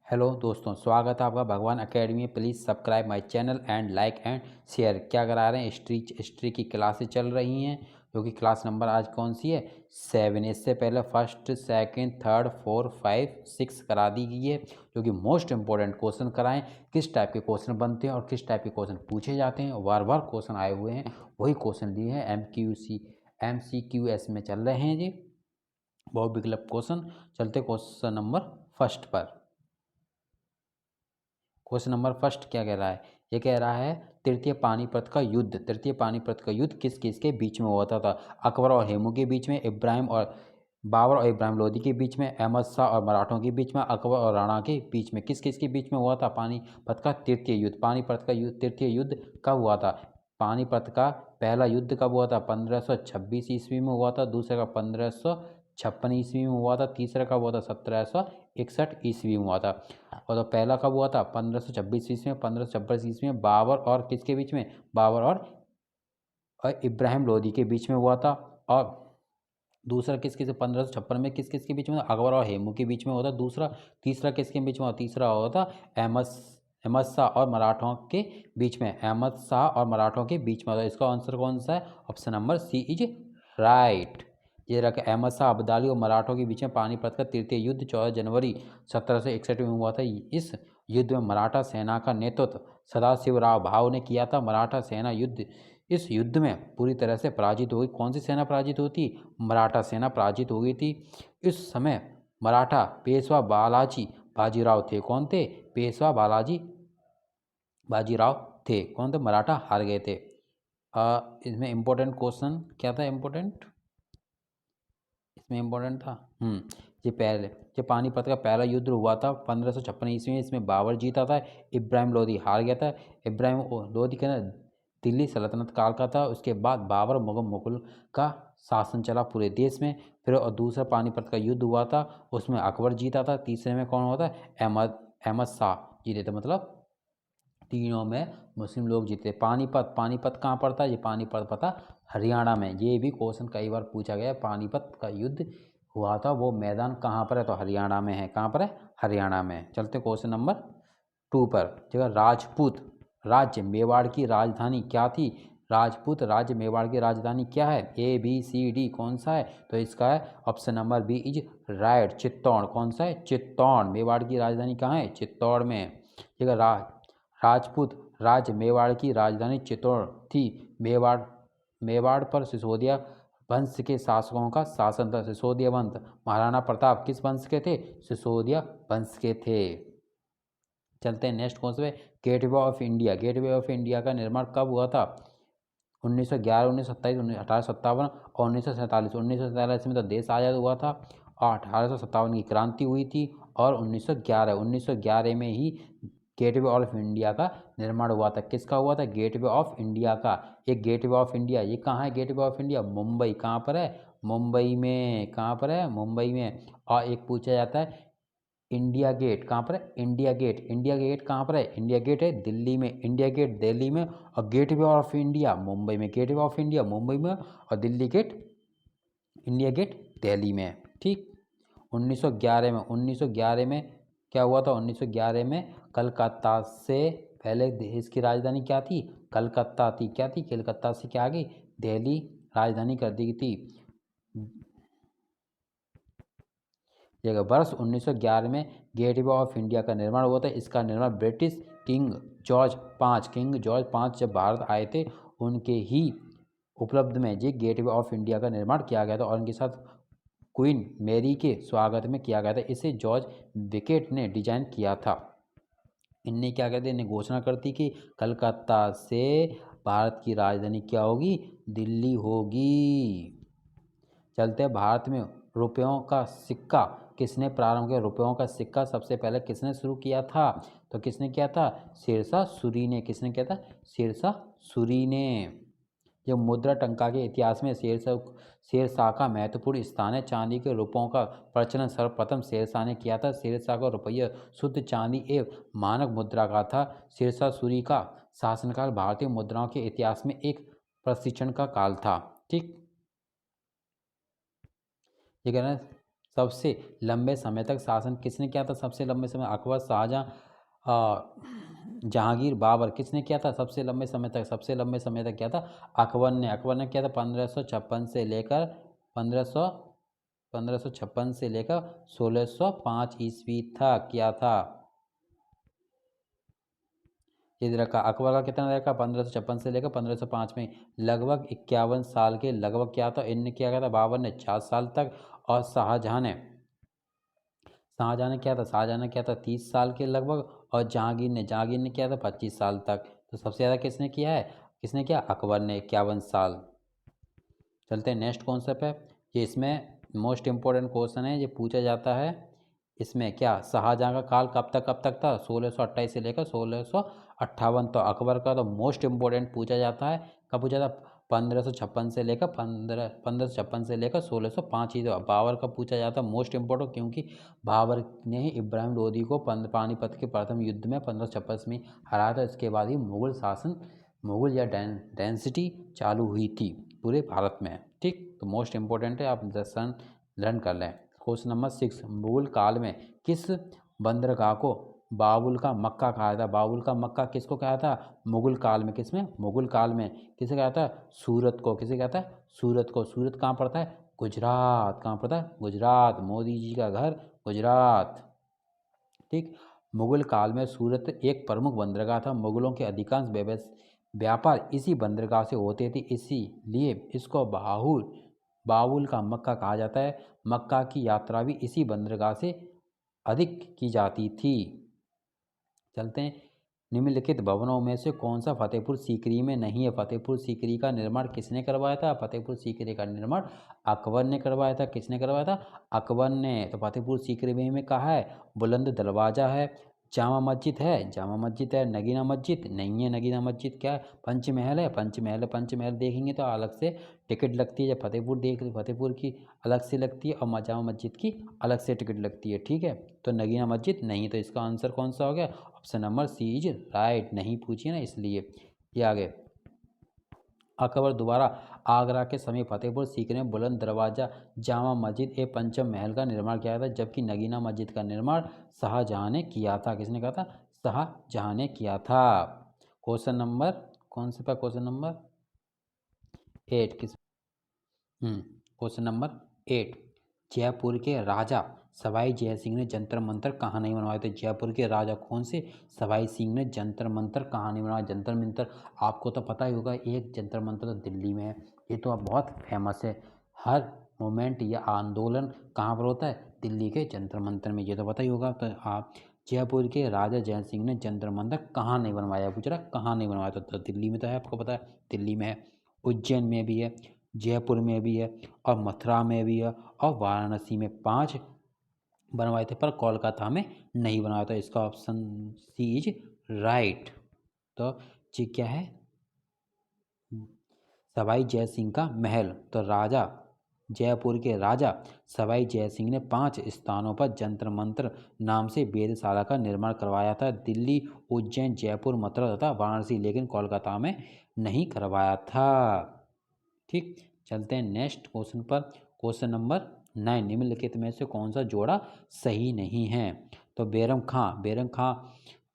Hello दोस्तों, स्वागत है आपका भगवान एकेडमी में। Please subscribe my channel and like and share. क्या करा रहे हैं? हिस्ट्री की क्लासेस चल रही हैं, जो कि क्लास नंबर आज कौन सी है? 7। इससे पहले फर्स्ट, सेकंड, थर्ड, 4, 5, 6 करा दी गई है, जो कि मोस्ट इंपॉर्टेंट क्वेश्चन कराएं। किस टाइप के क्वेश्चन बनते हैं और किस टाइप के क्वेश्चन पूछे जाते हैं, बार बार क्वेश्चन आए हुए हैं, वही क्वेश्चन लिए हैं। MCQS में चल रहे हैं जी, बहुत विकल्प क्वेश्चन। चलते क्वेश्चन नंबर फर्स्ट पर। क्वेश्चन नंबर फर्स्ट क्या कह रहा है? ये कह रहा है तृतीय पानीपत का युद्ध। तृतीय पानीपत का युद्ध किस किस के बीच में होता था? अकबर और हेमू के बीच में, बाबर और इब्राहिम लोदी के बीच में, अहमद शाह और मराठों के बीच में, अकबर और राणा के बीच में। किस किस के बीच में हुआ था पानीपत का तृतीय युद्ध? पानीपत का तृतीय युद्ध कब हुआ था? पानीपत का पहला युद्ध कब हुआ था? 1526 ईस्वी में हुआ था। दूसरे का 1556 ईस्वी में हुआ था। तीसरा कब हुआ था? 1761 ईस्वी में हुआ था। और तो पहला कब हुआ था? 1526 ईस्वी में। 1526 ईस्वी में बाबर और किसके बीच में? बाबर और इब्राहिम लोदी के बीच में हुआ था। और दूसरा किस किस 1556 में किस किस के बीच में? अकबर और हेमू के बीच में हुआ था दूसरा। तीसरा किसके बीच में हुआ? तीसरा हुआ था अहमद शाह और मराठों के बीच में। अहमद शाह और मराठों के बीच में हुआ था। इसका आंसर कौन सा है? Option number C is right. ये रखा, अहमद शाह अब्दाली और मराठों के बीच में पानीपत का तृतीय युद्ध 14 जनवरी 1761 में हुआ था। इस युद्ध में मराठा सेना का नेतृत्व सदाशिवराव भाऊ ने किया था। मराठा सेना इस युद्ध में पूरी तरह से पराजित हो गई। कौन सी सेना पराजित होती? मराठा सेना पराजित हो गई थी। इस समय मराठा पेशवा बालाजी बाजीराव थे। कौन थे? पेशवा बालाजी बाजीराव थे। कौन थे? मराठा हार गए थे। इसमें इम्पोर्टेंट क्वेश्चन क्या था? इसमें इम्पोर्टेंट था ये पानीपत का पहला युद्ध हुआ था 1556 ईस्वी में। इसमें बाबर जीता था, इब्राहिम लोदी हार गया था। इब्राहिम लोदी का ना दिल्ली सल्तनत काल का था। उसके बाद बाबर मुगल का शासन चला पूरे देश में। फिर और दूसरा पानीपत का युद्ध हुआ था, उसमें अकबर जीता था। तीसरे में कौन हुआ था? अहमद शाह जीते थे। मतलब तीनों में मुस्लिम लोग जीते। पानीपत कहाँ पड़ता है? ये पानीपत पता हरियाणा में। ये भी क्वेश्चन कई बार पूछा गया है। पानीपत का युद्ध हुआ था, वो मैदान कहाँ पर है? तो हरियाणा में है। कहाँ पर है? हरियाणा में। चलते क्वेश्चन नंबर 2 पर। जगह राजपूत राज्य मेवाड़ की राजधानी क्या थी? राजपूत राज्य मेवाड़ की राजधानी क्या है? ABCD कौन सा है? तो इसका है option number B is right, Chittor. कौन सा है? चित्तौड़। मेवाड़ की राजधानी कहाँ है? चित्तौड़ में। जगह राजपूत राज्य मेवाड़ की राजधानी चित्तौड़ थी। मेवाड़ पर सिसोदिया वंश के शासकों का शासन था। सिसोदिया वंश, महाराणा प्रताप किस वंश के थे? सिसोदिया वंश के थे। चलते हैं नेक्स्ट क्वेश्चन पे। Gateway of India. Gateway of India का निर्माण कब हुआ था? 1911, 1927, 1857 और 1947। 1947 में तो देश आज़ाद हुआ था, और 1857 की क्रांति हुई थी, और 1911 में ही गेटवे ऑफ इंडिया का निर्माण हुआ था। किसका हुआ था? गेटवे ऑफ इंडिया का। ये गेटवे ऑफ इंडिया ये कहाँ है? Gateway of India Mumbai. कहाँ पर है? मुंबई में। कहाँ पर है? मुंबई में। और एक पूछा जाता है इंडिया गेट कहाँ पर है? India gate. इंडिया गेट कहाँ पर है? इंडिया गेट है दिल्ली में। इंडिया गेट दिल्ली में, और गेटवे ऑफ इंडिया मुंबई में। गेटवे ऑफ इंडिया मुंबई में, और Delhi gate, India gate Delhi में। ठीक। 1911 में क्या हुआ था? 1911 में कलकत्ता से पहले देश की राजधानी क्या थी? कलकत्ता थी। क्या थी? कलकत्ता से क्या आ गई? दिल्ली राजधानी कर दी थी। जगह वर्ष 1911 में गेटवे ऑफ इंडिया का निर्माण हुआ था। इसका निर्माण ब्रिटिश किंग जॉर्ज पाँच जब भारत आए थे, उनके ही उपलब्ध में जी गेटवे ऑफ इंडिया का निर्माण किया गया था, और उनके साथ क्वीन मैरी के स्वागत में किया गया था। इसे जॉर्ज विकेट ने डिजाइन किया था। इनने क्या कहते हैं? इन्हें घोषणा करती कि कलकत्ता से भारत की राजधानी क्या होगी? दिल्ली होगी। चलते हैं भारत में रुपयों का सिक्का किसने प्रारंभ किया? रुपयों का सिक्का सबसे पहले किसने शुरू किया था? तो किसने किया था? शेरशाह सूरी ने। किसने किया था? शेरशाह सूरी ने। जो मुद्रा टंका के इतिहास में शेरशाह का महत्वपूर्ण स्थान है। चांदी के रुपयों का प्रचलन सर्वप्रथम शेरशाह ने किया था। शेरशाह का रुपया शुद्ध चांदी एवं मानक मुद्रा का था। शेरशाह सूरी का शासनकाल भारतीय मुद्राओं के इतिहास में एक प्रशिक्षण का काल था। ठीक। ये कहना है सबसे लंबे समय तक शासन किसने किया था? सबसे लंबे समय अकबर, शाहजहां, जहांगीर, बाबर। किसने किया था सबसे लंबे समय तक? सबसे लंबे समय तक किया था अकबर ने किया था 1556 से लेकर 1556 से लेकर 1605 ईस्वी तक किया था। ये रखा अकबर का कितना रखा? 1556 से लेकर 1505 में लगभग 51 साल के लगभग किया था। इनने किया गया था बाबर ने 4 साल तक, और शाहजहां ने किया था 30 साल के लगभग, और जहांगीर ने किया था 25 साल तक। तो सबसे ज़्यादा किसने किया है? किसने किया? अकबर ने 51 साल। चलते हैं नेक्स्ट कॉन्सेप्ट है। ये इसमें मोस्ट इम्पोर्टेंट क्वेश्चन है, ये पूछा जाता है। इसमें क्या शाहजहां का काल कब तक था? 1628 से लेकर 1658। तो अकबर का तो मोस्ट इम्पोर्टेंट पूछा जाता है। कब पूछा था? 1556 से लेकर 1556 से लेकर 1605 ही। तो बाबर का पूछा जाता है मोस्ट इम्पोर्टेंट, क्योंकि बाबर ने ही इब्राहिम लोदी को पानीपत के प्रथम युद्ध में 1556 में हराया था। इसके बाद ही मुगल या डेंसिटी चालू हुई थी पूरे भारत में। ठीक, तो मोस्ट इम्पोर्टेंट है, आप लेसन लर्न कर लें। क्वेश्चन नंबर 6, मुगल काल में किस बंदरगाह को बाबुल का मक्का कहा था? बाबुल का मक्का किसको कहा था? मुगल काल में। किसमें? मुगल काल में। किसे कहा था? सूरत को। किसे कहा था? सूरत को। सूरत कहाँ पड़ता है? गुजरात। कहाँ पड़ता है? गुजरात। मोदी जी का घर गुजरात। ठीक, मुगल काल में सूरत एक प्रमुख बंदरगाह था। मुगलों के अधिकांश व्यापार इसी बंदरगाह से होते थे, इसीलिए इसको बाबुल का मक्का कहा जाता है। मक्का की यात्रा भी इसी बंदरगाह से अधिक की जाती थी। चलते हैं, निम्नलिखित भवनों में से कौन सा फतेहपुर सीकरी में नहीं है? फतेहपुर सीकरी का निर्माण किसने करवाया था? फतेहपुर सीकरी का निर्माण अकबर ने करवाया था। किसने करवाया था? अकबर ने। तो फतेहपुर सीकरी में कहा है? बुलंद दरवाजा है, जामा मस्जिद है, नगीना मस्जिद नहीं है। नगीना मस्जिद क्या है? पंचमहल है। पंचमहल देखेंगे तो अलग से टिकट लगती है। जब फतेहपुर की अलग से लगती है, और जामा मस्जिद की अलग से टिकट लगती है। ठीक है, तो नगीना मस्जिद नहीं। तो इसका आंसर कौन सा हो गया? Option number C is right. नहीं पूछिए ना इसलिए। ये आगे, अकबर द्वारा आगरा के समीप फतेहपुर सीकरी में बुलंद दरवाजा, जामा मस्जिद ए पंचम महल का निर्माण किया था, जबकि नगीना मस्जिद का निर्माण शाहजहां ने किया था। किसने कहा था? शाहजहां ने किया था। क्वेश्चन नंबर कौन से पर? क्वेश्चन नंबर 8 किस? क्वेश्चन नंबर 8, जयपुर के राजा सवाई जयसिंह ने जंतर मंतर कहाँ नहीं बनवाए थे? जयपुर के राजा कौन से? सवाई सिंह ने जंतर मंतर कहाँ नहीं बनवाया? जंतर मंतर आपको तो पता ही होगा, एक जंतर मंतर तो दिल्ली में है। ये तो अब बहुत फेमस है। हर मोमेंट या आंदोलन कहाँ पर होता है? दिल्ली के जंतर मंतर में। ये तो पता ही होगा। तो आप, जयपुर के राजा जय सिंह ने जंतर मंतर कहाँ नहीं बनवाया? पूछ रहा कहाँ नहीं बनवाया? तो दिल्ली में तो है, आपको पता है दिल्ली में है, उज्जैन में भी है, जयपुर में भी है, और मथुरा में भी है, और वाराणसी में 5 बनवाए थे, पर कोलकाता में नहीं बनवाया था। इसका ऑप्शन सी इज राइट। तो ये क्या है? सवाई जयसिंह का महल। तो जयपुर के राजा सवाई जयसिंह ने 5 स्थानों पर जंतर मंतर नाम से वेधशाला का निर्माण करवाया था। दिल्ली, उज्जैन, जयपुर, मथुरा तथा वाराणसी, लेकिन कोलकाता में नहीं करवाया था। ठीक, चलते हैं नेक्स्ट क्वेश्चन पर। क्वेश्चन नंबर 9, निम्नलिखित में से कौन सा जोड़ा सही नहीं है? तो बैरम खां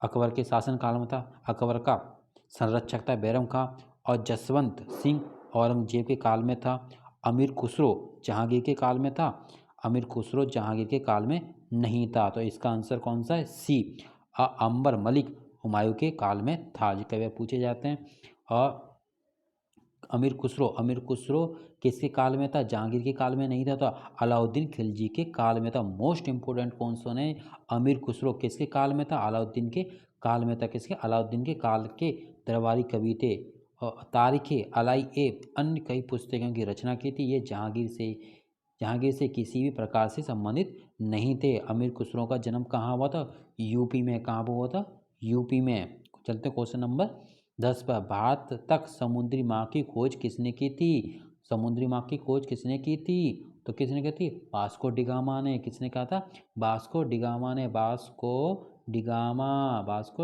अकबर के शासन काल में था। अकबर का संरक्षक था बैरम खां। और जसवंत सिंह औरंगजेब के काल में था। अमीर खुसरो जहांगीर के काल में था। अमीर खुसरो जहांगीर के काल में नहीं था। तो इसका आंसर कौन सा है? सी, अंबर मलिक हुमायूं के काल में था। ये कभी पूछे जाते हैं। और अमीर खुसरो किसके काल में था? जहांगीर के काल में नहीं था, तो अलाउद्दीन खिलजी के काल में था। मोस्ट इंपोर्टेंट कौन सा है? अमीर खुसरो किसके काल में था? अलाउद्दीन के काल में था। किसके? अलाउद्दीन के काल के दरबारी कविते और तारीख अलाई ए अन्य कई पुस्तकों की रचना की थी। ये जहांगीर से किसी भी प्रकार से संबंधित नहीं थे। अमीर खुसरो का जन्म कहाँ हुआ था? यूपी में। कहाँ पर हुआ था? यूपी में। चलते क्वेश्चन नंबर 10 पर, भारत तक समुद्री मार्ग की खोज किसने की थी? समुद्री मार्ग की खोज किसने की थी? तो किसने की थी? वास्को डिगामा ने। किसने कहा था? वास्को डिगामा ने। वास्को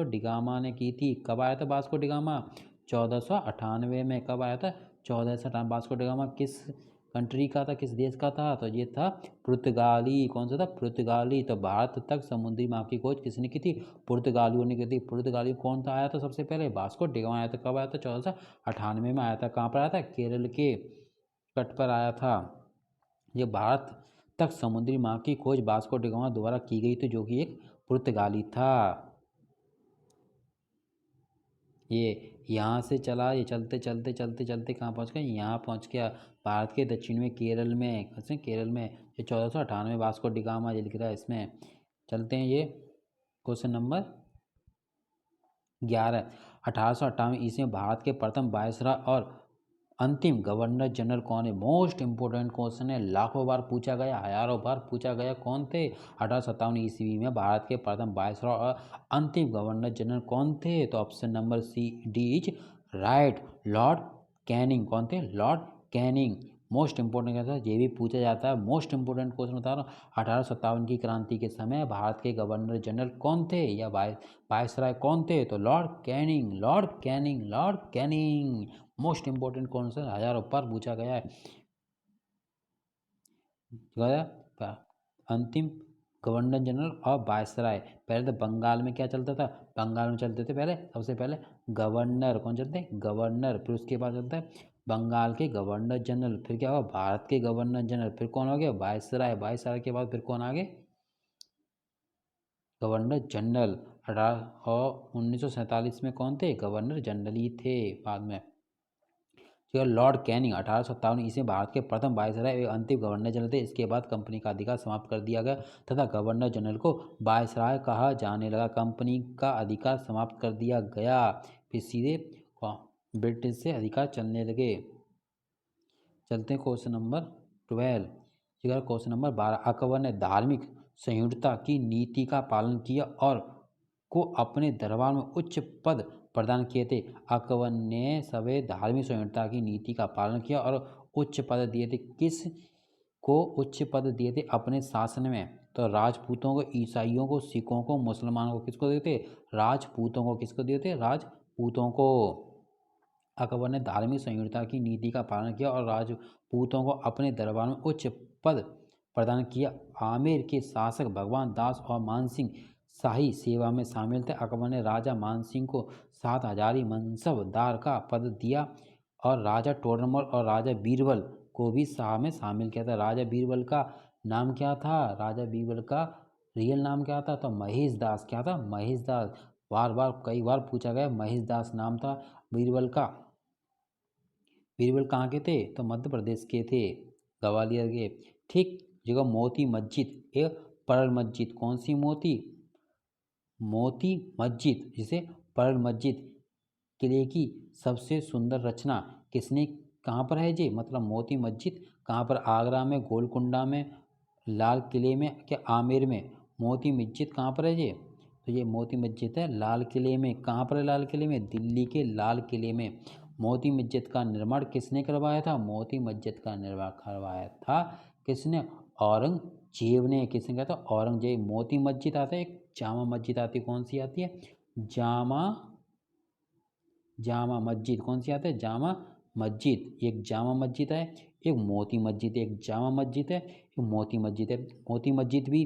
डिगामा ने की थी। कब आया था वास्को डिगामा? 1498 में। कब आया था? 1498। वास्को डिगामा किस कंट्री का था, किस देश का था? तो ये था पुर्तगाली। कौन सा था? पुर्तगाली। तो भारत तक समुद्री मार्ग की खोज किसने की थी? पुर्तगालियों ने की थी। पुर्तगाली कौन था आया था सबसे पहले? वास्को डिगामा आया था। कब आया था? 1498 में आया था। कहाँ पर आया था? केरल के तट पर आया था। ये भारत तक समुद्री मार्ग की खोज वास्को डिगामा द्वारा की गई थी, जो कि एक पुर्तगाली था। ये यहाँ से चला, ये चलते चलते चलते चलते कहाँ पहुँच गया? यहाँ पहुँच गया भारत के दक्षिण में, केरल में। कैसे? केरल में। ये 1498 वास्को डिगामा ये लिख रहा है इसमें। चलते हैं ये क्वेश्चन नंबर 11। 1898 में भारत के प्रथम वायसराय और अंतिम गवर्नर जनरल कौन है? मोस्ट इंपोर्टेंट क्वेश्चन है, लाखों बार पूछा गया, हजारों बार पूछा गया। कौन थे? 1857 में भारत के प्रथम वायसराय और अंतिम गवर्नर जनरल कौन थे? तो option number C D is right, Lord Canning. कौन थे? Lord Canning. मोस्ट इंपोर्टेंट क्या था? ये भी पूछा जाता है। मोस्ट इंपोर्टेंट क्वेश्चन बता रहा हूँ। 1857 की क्रांति के समय भारत के गवर्नर जनरल कौन थे या वायसराय कौन थे? तो Lord Canning, Lord Canning, Lord Canning. Most important कौन सा? हजारों बार पूछा गया है। अंतिम गवर्नर जनरल और वायसराय। पहले तो बंगाल में क्या चलता था? बंगाल में चलते थे पहले, सबसे पहले गवर्नर। कौन चलते? गवर्नर। फिर उसके बाद चलता है बंगाल के गवर्नर जनरल। फिर क्या हुआ? भारत के गवर्नर जनरल। फिर कौन हो गया? वायसराय। वायसराय के बाद फिर कौन आगे? Governor general. 1947 में कौन थे? गवर्नर जनरल ही थे बाद में। तो लॉर्ड कैनिंग 1857 भारत के प्रथम वायसराय एवं अंतिम गवर्नर जनरल थे। इसके बाद कंपनी का अधिकार समाप्त कर दिया गया तथा गवर्नर जनरल को वायसराय कहा जाने लगा। कंपनी का अधिकार समाप्त कर दिया गया, फिर सीधे ब्रिटिश से अधिकार चलने लगे। चलते हैं question number 12। Question number 12। Akbar ने धार्मिक संयुक्तता की नीति का पालन किया और को अपने दरबार में उच्च पद प्रदान किए थे। अकबर ने सभी धार्मिक संहिता की नीति का पालन किया और उच्च पद दिए थे। किस को उच्च पद दिए थे अपने शासन में? तो राजपूतों को, ईसाइयों को, सिखों को, मुसलमानों को। किसको दिए थे? राजपूतों को। किसको दिए थे? राजपूतों को। अकबर ने धार्मिक संहिता की नीति का पालन किया और राजपूतों को अपने दरबार में उच्च पद प्रदान किया। आमेर के शासक भगवान दास और मानसिंह शाही सेवा में शामिल थे। अकबर ने राजा मानसिंह को 7,000 मनसबदार का पद दिया और राजा टोडरमल और राजा बीरबल को भी शाह में शामिल किया था। राजा बीरबल का नाम क्या था? राजा बीरबल का रियल नाम क्या था? तो महेश दास। क्या था? महेश दास। बार बार कई बार पूछा गया, महेश दास नाम था बीरबल का। बीरबल कहाँ के थे? तो मध्य प्रदेश के थे, ग्वालियर के। ठीक। जगह मोती मस्जिद एक पर्ल मस्जिद। कौन सी मोती? मोती मस्जिद, जिसे पर्ल मस्जिद। किले की सबसे सुंदर रचना किसने, कहाँ पर है जी? मतलब मोती मस्जिद कहाँ पर? आगरा में, गोलकुंडा में, लाल किले में, क्या आमेर में? मोती मस्जिद कहाँ पर है जी? तो ये मोती मस्जिद है लाल किले में। कहाँ पर है लाल किले में? दिल्ली के लाल किले में। मोती मस्जिद का निर्माण किसने करवाया था? मोती मस्जिद का निर्माण करवाया था किसने? औरंगजेब ने। किसने कहा था? औरंगजेब। मोती मस्जिद आता है, एक जामा मस्जिद आती है। कौन सी आती है? जामा मस्जिद। कौन सी आती है? जामा मस्जिद। एक जामा मस्जिद है, एक मोती मस्जिद है। एक जामा मस्जिद है, एक मोती मस्जिद है। मोती मस्जिद भी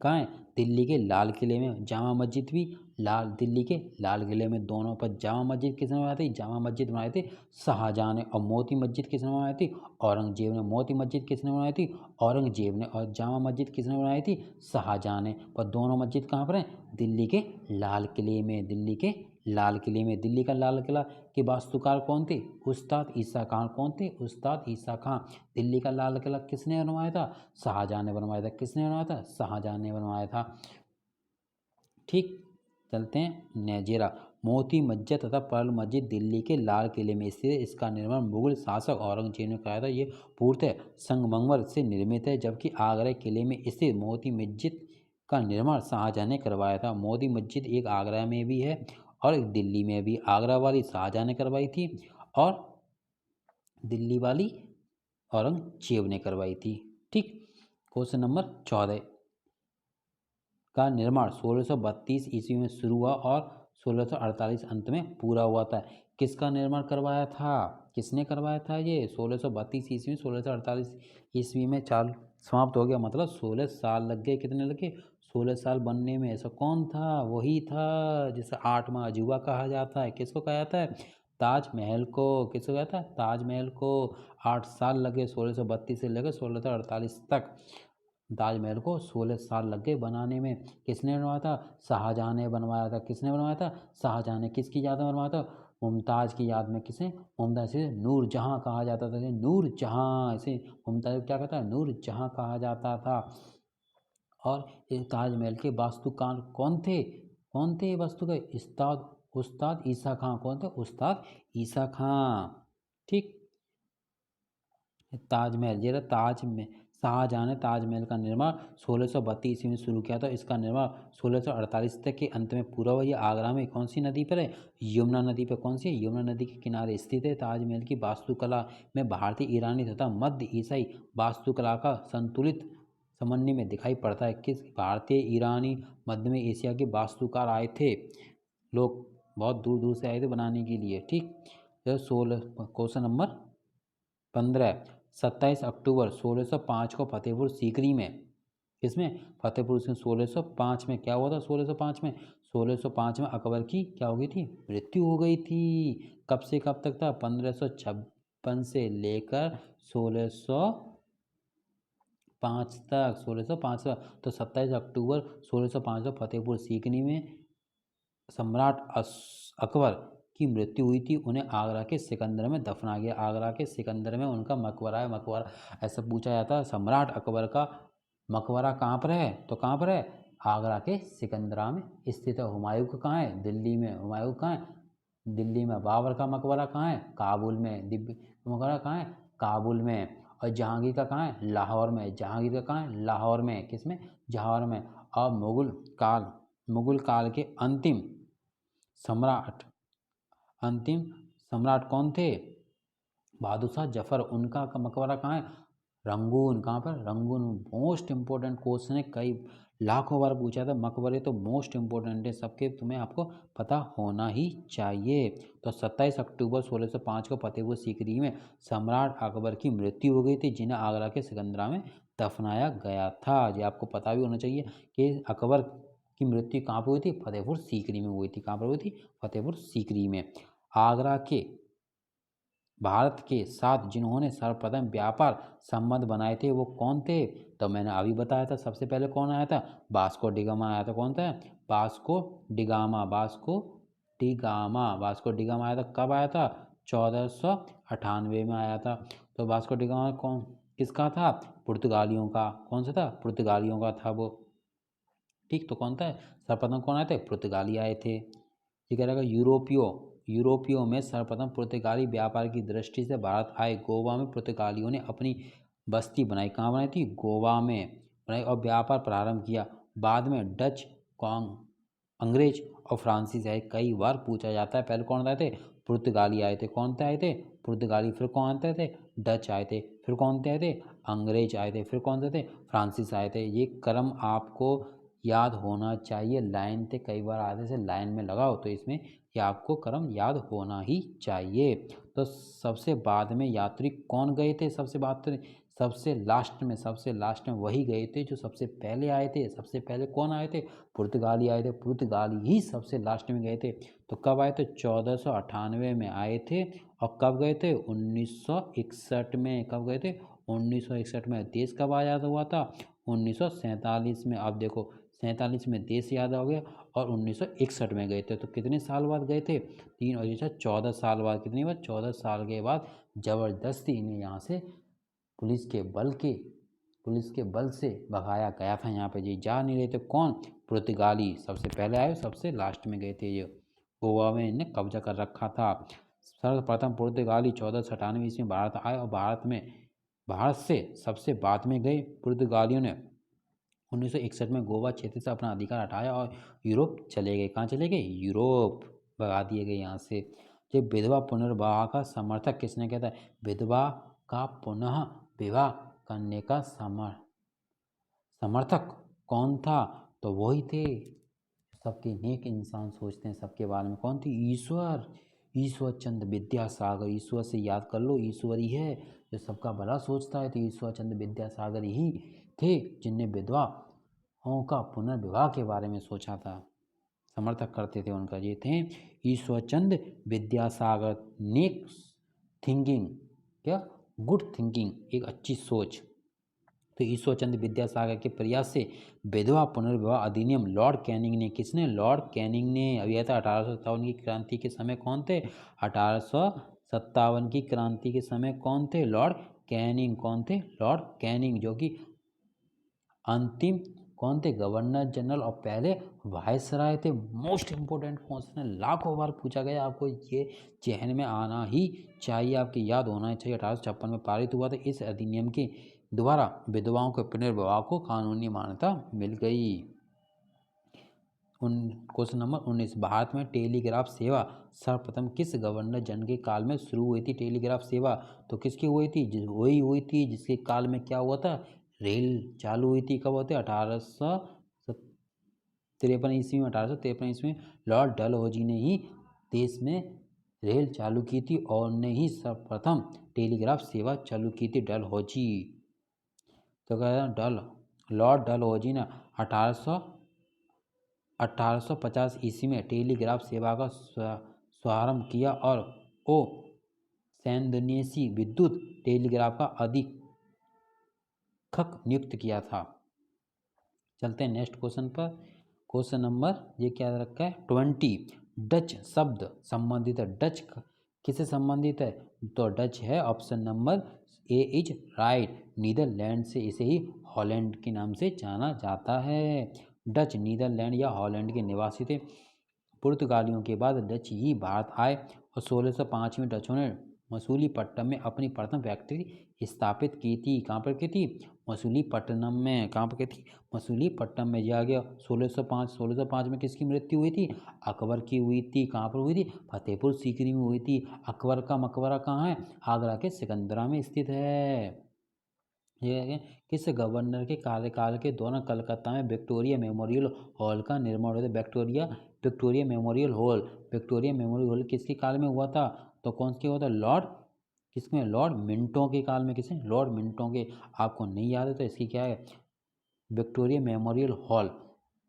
कहाँ है? दिल्ली के लाल किले में। जामा मस्जिद भी दिल्ली के लाल किले में, दोनों पर। जामा मस्जिद किसने बनाई थी? जामा मस्जिद बनाई थी शाहजहां ने। और मोती मस्जिद किसने बनाई थी? औरंगजेब ने। मोती मस्जिद किसने बनाई थी? औरंगजेब ने। और जामा मस्जिद किसने बनाई थी? शाहजहां ने। पर दोनों मस्जिद कहाँ पर है? दिल्ली के लाल किले में। दिल्ली के लाल किले में। दिल्ली का लाल किला के वास्तुकार कौन थे? उस्ताद ईसा खान। कौन थे? उस्ताद ईसा खान। दिल्ली का लाल किला किसने बनवाया था? शाहजहां ने बनवाया था। किसने बनवाया था? शाहजहां ने बनवाया था। ठीक। चलते हैं नेजेरा। मोती मस्जिद तथा पर्ल मस्जिद दिल्ली के लाल किले में स्थित है। इसका निर्माण मुगल शासक औरंगजेब ने कराया था। ये पूर्णतः संगमरमर से निर्मित है, जबकि आगरा किले में स्थित मोती मस्जिद का निर्माण शाहजहां ने करवाया था। मोती मस्जिद एक आगरा में भी है और एक दिल्ली में भी। आगरा वाली शाहजहां ने करवाई थी और दिल्ली वाली औरंगजेब ने करवाई थी। ठीक। क्वेश्चन नंबर 14 का निर्माण 1632 ईस्वी में शुरू हुआ और 1648 अंत में पूरा हुआ था। किसका निर्माण करवाया था? किसने करवाया था ये? 1632 ईस्वी में, 1648 ईस्वी में चालू समाप्त हो गया। मतलब 16 साल लग गए। कितने लगे? 16 साल बनने में। ऐसा कौन था? वही था जिसे आठवां अजूबा कहा जाता है। किसको कहा जाता है? ताजमहल को। किसको कहा था? ताजमहल को। 8 साल लगे 1632 से लेकर 1648 तक। ताजमहल को 16 साल लग गए बनाने में। किसने बनवाया था? शाहजहां ने बनवाया था। किसने बनवाया था? शाहजहां ने। किसकी याद में बनवाया था? मुमताज़ की याद में। किसे? मुमताज़। से नूरजहां कहा जाता था। नूरजहां। इसे मुमताज़ को क्या कहता है? नूरजहां कहा जाता था। और इस ताजमहल के वास्तुकार कौन थे? कौन थे वास्तु के? उस्ताद उस्ताद ईसा खां। कौन थे? उस्ताद ईसा खां। ठीक। ताजमहल, ये रहा ताज में। शाहजहां ने ताजमहल का निर्माण 1632 ईस्वी में शुरू किया था। इसका निर्माण 1648 तक के अंत में पूरा हुआ। ये आगरा में कौन सी नदी पर है? यमुना नदी पर। कौन सी है? यमुना नदी के किनारे स्थित है। ताजमहल की वास्तुकला में भारतीय, ईरानी तथा मध्य एशियाई वास्तुकला का संतुलित समन्वय में दिखाई पड़ता है। किस? भारतीय, ईरानी, मध्य एशिया के वास्तुकार आए थे। लोग बहुत दूर दूर से आए थे बनाने के लिए। ठीक। 16 क्वेश्चन नंबर 15। 27 अक्टूबर 1605 को फतेहपुर सीकरी में। किसमें? फतेहपुर सीकरी। 1605 में क्या हुआ था? 1605 में 1605 में अकबर की क्या हो गई थी? मृत्यु हो गई थी। कब से कब तक था? 1556 से लेकर 1605 तक। 1605 तक। तो 27 अक्टूबर 1605 को फतेहपुर सीकरी में सम्राट अकबर की मृत्यु हुई थी। उन्हें आगरा के सिकंदर में दफना गया। आगरा के सिकंदर में उनका मकबरा है। मकबरा ऐसा पूछा जाता है, सम्राट अकबर का मकबरा कहाँ पर है? तो कहाँ पर है? आगरा के सिकंदरा में स्थित है। हुमायूं का कहाँ है? दिल्ली में। हुमायूं कहाँ है? दिल्ली में। बाबर का मकबरा कहाँ है? काबुल में। दिव्य मकबरा कहाँ है? काबुल में। और जहांगीर का कहाँ है? लाहौर में। जहांगीर का कहाँ है? लाहौर में। किसमें? जौहर में। और मुगल काल के सम्राट अंतिम सम्राट कौन थे? बहादुर शाह जफर। उनका मकबरा कहाँ है? रंगून। कहाँ पर? रंगून। मोस्ट इंपॉर्टेंट क्वेश्चन है, कई लाखों बार पूछा था। मकबरे तो मोस्ट इंपॉर्टेंट है सबके, तुम्हें आपको पता होना ही चाहिए। तो 27 अक्टूबर 1605 को फतेहपुर सीकरी में सम्राट अकबर की मृत्यु हो गई थी, जिन्हें आगरा के सिकंदरा में दफनाया गया था। ये आपको पता भी होना चाहिए कि अकबर की मृत्यु कहाँ पर हुई थी? फतेहपुर सीकरी में हुई थी। कहाँ पर हुई थी? फतेहपुर सीकरी में। आगरा के भारत के साथ जिन्होंने सर्वप्रथम व्यापार संबंध बनाए थे वो कौन थे? तो मैंने अभी बताया था। सबसे पहले कौन आया था? वास्को डिगामा आया था। कौन था? Vasco da Gama. वास्को डिगामा आया था। कब आया था? 1498 में आया था। तो वास्को डिगामा कौन किसका था? पुर्तगालियों का। कौन सा था? पुर्तगालियों का था वो। ठीक। तो कौन था? सर्वप्रथम कौन आए थे? पुर्तगाली आए थे। ये कह रहा है यूरोपियों में सर्वप्रथम पुर्तगाली व्यापार की दृष्टि से भारत आए। गोवा में पुर्तगालियों ने अपनी बस्ती बनाई। कहाँ बनाई थी? गोवा में बनाई और व्यापार प्रारंभ किया। बाद में डच, अंग्रेज और फ्रांसीसी आए। कई बार पूछा जाता है। पहले कौन आए थे? पुर्तगाली आए थे। कौन थे आए थे? पुर्तगाली। फिर कौन आए थे? डच आए थे। फिर कौन थे आए थे? अंग्रेज आए थे। फिर कौन से थे? फ्रांसीस आए थे। ये क्रम आपको याद होना चाहिए। लाइन थे कई बार आते से लाइन में लगाओ तो इसमें ये आपको क्रम याद होना ही चाहिए। तो सबसे बाद में यात्री कौन गए थे? सबसे लास्ट में वही गए थे जो सबसे पहले आए थे। सबसे पहले कौन आए थे? पुर्तगाली आए थे। पुर्तगाली ही सबसे लास्ट में गए थे। तो कब आए थे? 1498 में आए थे। और कब गए थे? 1961 में। कब गए थे? 1961 में। देश कब आज़ाद हुआ था? 1947 में। अब देखो 47 में देश आज़ाद हो गया और 1961 में गए थे। तो कितने साल बाद गए थे? 3 और 14 साल बाद। कितनी बार? 14 साल के बाद ज़बरदस्ती इन्हें यहाँ से पुलिस के बल से भगाया गया था। यहाँ पे ये जा नहीं रहे थे। कौन? पुर्तगाली। सबसे पहले आए, सबसे लास्ट में गए थे। ये गोवा में इन्हें कब्जा कर रखा था। सर्वप्रथम पुर्तगाली 1497 ईस्वी में भारत आए और भारत से सबसे बाद में गए। पुर्तगालियों ने 1961 में गोवा क्षेत्र से अपना अधिकार हटाया और यूरोप चले गए। कहाँ चले गए? यूरोप। भगा दिए गए यहाँ से। ये विधवा पुनर्विवाह का समर्थक किसने किया था? विधवा का पुनः विवाह करने का समर्थक कौन था? तो वही थे सबके नेक इंसान सोचते हैं सबके बारे में। कौन थे? ईश्वर। ईश्वर चंद्र विद्यासागर, ईश्वर से याद कर लो, ईश्वर ही है जो सबका भला सोचता है। तो ईश्वर चंद्र विद्यासागर ही थे जिनने विधवाओं का पुनर्विवाह के बारे में सोचा था, समर्थक करते थे उनका। ये थे ईश्वर चंद्र विद्यासागर। नेक्स्ट थिंकिंग, क्या? गुड थिंकिंग, एक अच्छी सोच। तो ईश्वर चंद्र विद्यासागर के प्रयास से विधवा पुनर्विवाह अधिनियम लॉर्ड कैनिंग ने, किसने? लॉर्ड कैनिंग ने। अभी आता 1857 की क्रांति के समय कौन थे? 1857 की क्रांति के समय कौन थे? Lord Canning. कौन थे? लॉर्ड कैनिंग, जो कि अंतिम कौन थे? गवर्नर जनरल और पहले वायसराय थे। मोस्ट इंपोर्टेंट क्वेश्चन है, लाखों बार पूछा गया, आपको ये जहन में आना ही चाहिए, आपकी याद होना ही चाहिए। 1856 में पारित हुआ था। इस अधिनियम के द्वारा विधवाओं के पुनर्विवाह को कानूनी मान्यता मिल गई। क्वेश्चन नंबर 19, भारत में टेलीग्राफ सेवा सर्वप्रथम किस गवर्नर जनरल के काल में शुरू हुई थी? टेलीग्राफ सेवा तो किसकी हुई थी? वही हुई थी जिसके काल में क्या हुआ था? रेल चालू हुई थी। कब होते? 1853 ईस्वी में। 1853 ईस्वी में लॉर्ड डलहौजी ने ही देश में रेल चालू की थी और ने ही सर्वप्रथम टेलीग्राफ सेवा चालू की थी, डलहौजी। तो क्या लॉर्ड डलहौजी ने 1850 ईस्वी में टेलीग्राफ सेवा का शुभारंभ किया और ओ सैंदनेसी विद्युत टेलीग्राफ का अधीक्षक नियुक्त किया था। चलते हैं नेक्स्ट क्वेश्चन पर। क्वेश्चन नंबर ये क्या रखा है? 20, डच शब्द संबंधित है। डच किससे संबंधित है? तो डच है option number A is right. Netherland से इसे ही हॉलैंड के नाम से जाना जाता है। डच नीदरलैंड या हॉलैंड के निवासी थे। पुर्तगालियों के बाद डच ही भारत आए और 1605 में डचों ने मसूलीपट्टनम में अपनी प्रथम फैक्ट्री स्थापित की थी। कहाँ पर की थी? मसूलीपट्टनम में। कहाँ पर की थी? मसूलीपट्टनम में। जा गया 1605 में किसकी मृत्यु हुई थी? अकबर की हुई थी। कहाँ पर हुई थी? फतेहपुर सीकरी में हुई थी। अकबर का मकबरा कहाँ है? आगरा के सिकंदरा में स्थित है। ये है किस गवर्नर के कार्यकाल के दौरान कलकत्ता में विक्टोरिया मेमोरियल हॉल का निर्माण हुआ था? Victoria memorial hall. Victoria memorial hall किसके काल में हुआ था? तो कौन सी हुआ था? लॉर्ड किसमें? लॉर्ड मिंटो के काल में। किसे? लॉर्ड मिंटो के। आपको नहीं याद है तो इसकी क्या है? विक्टोरिया मेमोरियल हॉल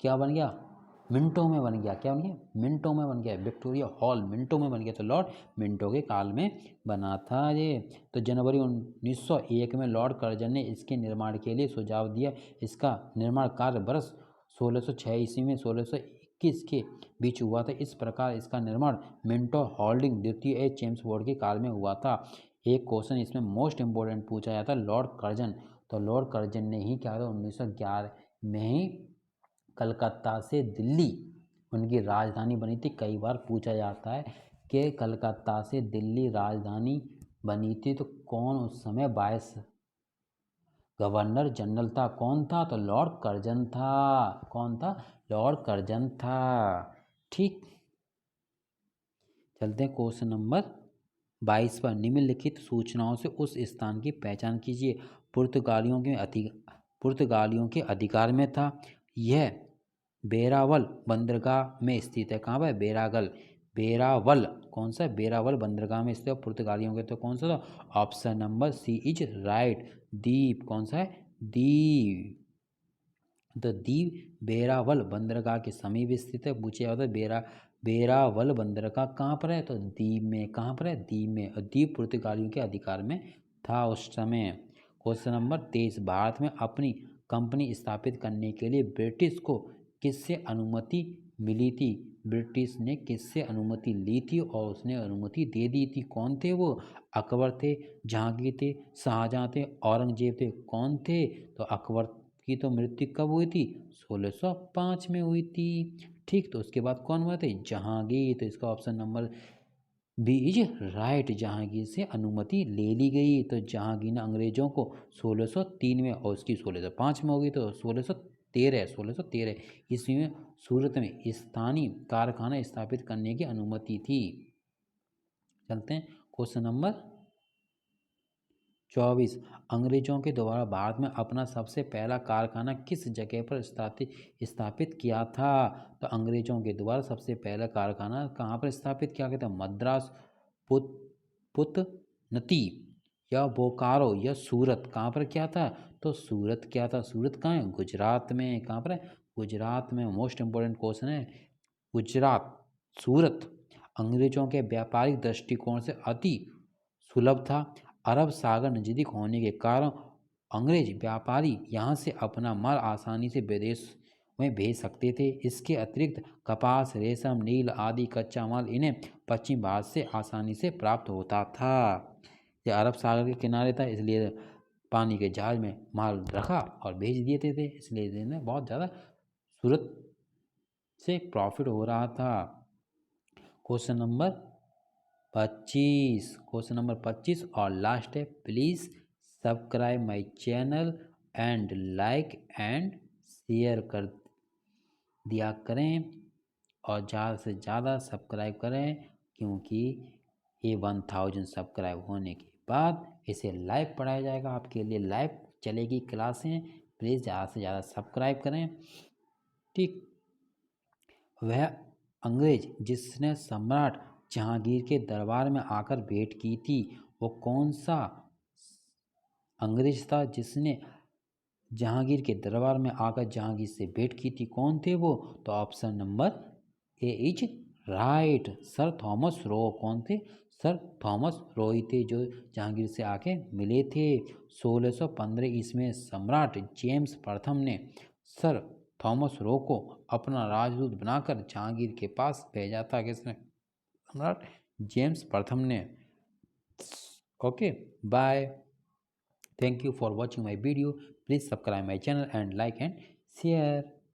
क्या बन गया? मिनटों में बन गया। क्या बन गया? मिनटों में बन गया। विक्टोरिया हॉल मिनटों में बन गया। तो लॉर्ड मिंटो के काल में बना था ये। तो जनवरी 1901 में लॉर्ड कर्जन ने इसके निर्माण के लिए सुझाव दिया। इसका निर्माण कार्य वर्ष 1606 ईस्वी में 1621 के बीच हुआ था। इस प्रकार इसका निर्माण मिंटो होल्डिंग द्वितीय जेम्स बोर्ड के काल में हुआ था। एक क्वेश्चन इसमें मोस्ट इंपोर्टेंट पूछा जाता है, लॉर्ड कर्जन। तो लॉर्ड कर्जन ने ही क्या था? 1911 में ही कलकत्ता से दिल्ली उनकी राजधानी बनी थी। कई बार पूछा जाता है कि कलकत्ता से दिल्ली राजधानी बनी थी तो कौन उस समय वाइस गवर्नर जनरल था? कौन था? तो लॉर्ड कर्जन था। कौन था? लॉर्ड कर्जन था। ठीक, चलते हैं क्वेश्चन नंबर 22 पर। निम्नलिखित सूचनाओं से उस स्थान की पहचान कीजिए। पुर्तगालियों के अधिकार में था। यह बेरावल बंदरगाह में स्थित है। कहाँ पर? बेरावल कौन सा? बेरावल बंदरगाह में स्थित है। पुर्तगालियों के तो कौन सा था? Option number C is right. द्वीप कौन सा है? द्वीप। तो द्वीप बेरावल बंदरगाह के समीप स्थित है। पूछे जाता है बेरावल बंदरगाह कहाँ पर है? तो द्वीप में। कहाँ पर है? द्वीप में। और द्वीप पुर्तगालियों के अधिकार में था उस समय। क्वेश्चन नंबर 23, भारत में अपनी कंपनी स्थापित करने के लिए ब्रिटिश को किससे अनुमति मिली थी? ब्रिटिश ने किससे अनुमति ली थी और उसने अनुमति दे दी थी? कौन थे वो? अकबर थे, जहांगीर थे, शाहजहां थे, औरंगजेब थे। कौन थे? तो अकबर की तो मृत्यु कब हुई थी? 1605 में हुई थी। ठीक, तो उसके बाद कौन हुए थे? जहांगीर। तो इसका option number B is right. Jahangir से अनुमति ले ली गई। तो जहांगीर ने अंग्रेजों को 1603 में और उसकी 1605 में हो गई। तो 1613 ईस्वी में सूरत में स्थानीय कारखाना स्थापित करने की अनुमति थी। चलते हैं क्वेश्चन नंबर 24 अंग्रेजों के द्वारा भारत में अपना सबसे पहला कारखाना किस जगह पर स्थापित किया था? तो अंग्रेजों के द्वारा सबसे पहला कारखाना कहाँ पर स्थापित किया गया था? मद्रास, पुत पुतनती या बोकारो या सूरत, कहाँ पर किया था? तो सूरत किया था। सूरत कहाँ है? गुजरात में। कहाँ पर है? गुजरात में। मोस्ट इंपोर्टेंट क्वेश्चन है, गुजरात, सूरत। अंग्रेजों के व्यापारिक दृष्टिकोण से अति सुलभ था। अरब सागर नजदीक होने के कारण अंग्रेज व्यापारी यहाँ से अपना माल आसानी से विदेश में भेज सकते थे। इसके अतिरिक्त कपास, रेशम, नील आदि कच्चा माल इन्हें पश्चिम भारत से आसानी से प्राप्त होता था। यह अरब सागर के किनारे था, इसलिए पानी के जहाज में माल रखा और भेज दिए थे, इसलिए इन्हें बहुत ज़्यादा सूरत से प्रॉफिट हो रहा था। क्वेश्चन नंबर 25 और लास्ट है, please subscribe my channel and like and share कर दिया करें और ज़्यादा से ज़्यादा सब्सक्राइब करें, क्योंकि ये 1000 सब्सक्राइब होने के बाद इसे लाइव पढ़ाया जाएगा, आपके लिए लाइव चलेगी क्लासें। प्लीज़ ज़्यादा से ज़्यादा सब्सक्राइब करें। ठीक, वह अंग्रेज जिसने सम्राट जहांगीर के दरबार में आकर भेंट की थी, वो कौन सा अंग्रेज था जिसने जहांगीर के दरबार में आकर जहांगीर से भेंट की थी? कौन थे वो? तो option number A is right, sir Thomas Roe. कौन थे? सर थॉमस रो ही थे जो जहांगीर से आके मिले थे। 1615 ईस्वी में सम्राट जेम्स प्रथम ने सर थॉमस रो को अपना राजदूत बनाकर जहांगीर के पास भेजा था। किसने? सम्राट जेम्स प्रथम ने। Okay, bye. Thank you for watching my video. Please subscribe my channel and like and share.